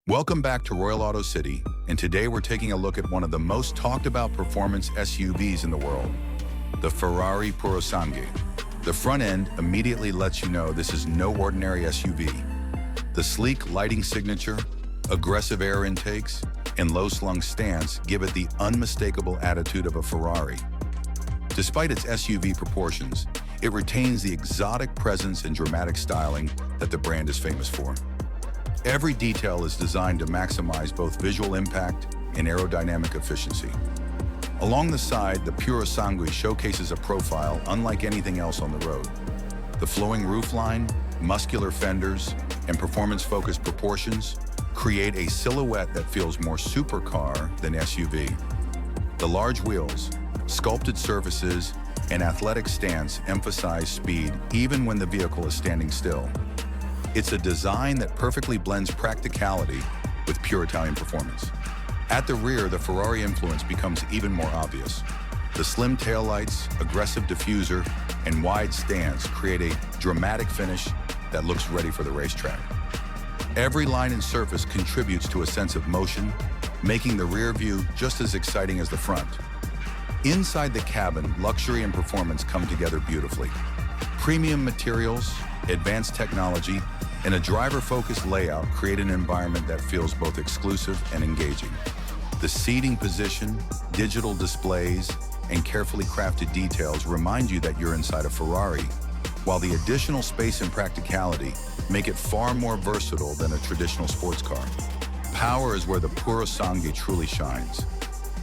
Welcome back to Royal Auto City, and today we're taking a look at one of the most talked about performance SUVs in the world, the Ferrari Purosangue. The front end immediately lets you know this is no ordinary SUV. The sleek lighting signature, aggressive air intakes, and low-slung stance give it the unmistakable attitude of a Ferrari. Despite its SUV proportions, it retains the exotic presence and dramatic styling that the brand is famous for. Every detail is designed to maximize both visual impact and aerodynamic efficiency. Along the side, the Purosangue showcases a profile unlike anything else on the road. The flowing roofline, muscular fenders, and performance-focused proportions create a silhouette that feels more supercar than SUV. The large wheels, sculpted surfaces, and athletic stance emphasize speed even when the vehicle is standing still. It's a design that perfectly blends practicality with pure Italian performance. At the rear, the Ferrari influence becomes even more obvious. The slim taillights, aggressive diffuser, and wide stance create a dramatic finish that looks ready for the racetrack. Every line and surface contributes to a sense of motion, making the rear view just as exciting as the front. Inside the cabin, luxury and performance come together beautifully. Premium materials, advanced technology, and a driver-focused layout create an environment that feels both exclusive and engaging. The seating position, digital displays, and carefully crafted details remind you that you're inside a Ferrari, while the additional space and practicality make it far more versatile than a traditional sports car. Power is where the Purosangue truly shines.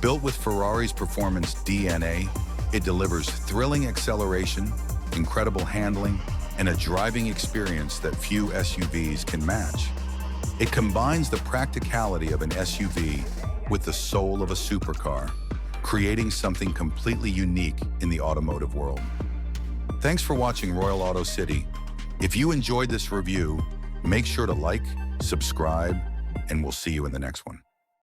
Built with Ferrari's performance DNA, it delivers thrilling acceleration, incredible handling, and a driving experience that few SUVs can match. It combines the practicality of an SUV with the soul of a supercar, creating something completely unique in the automotive world. Thanks for watching Royal Auto City. If you enjoyed this review, make sure to like, subscribe, and we'll see you in the next one.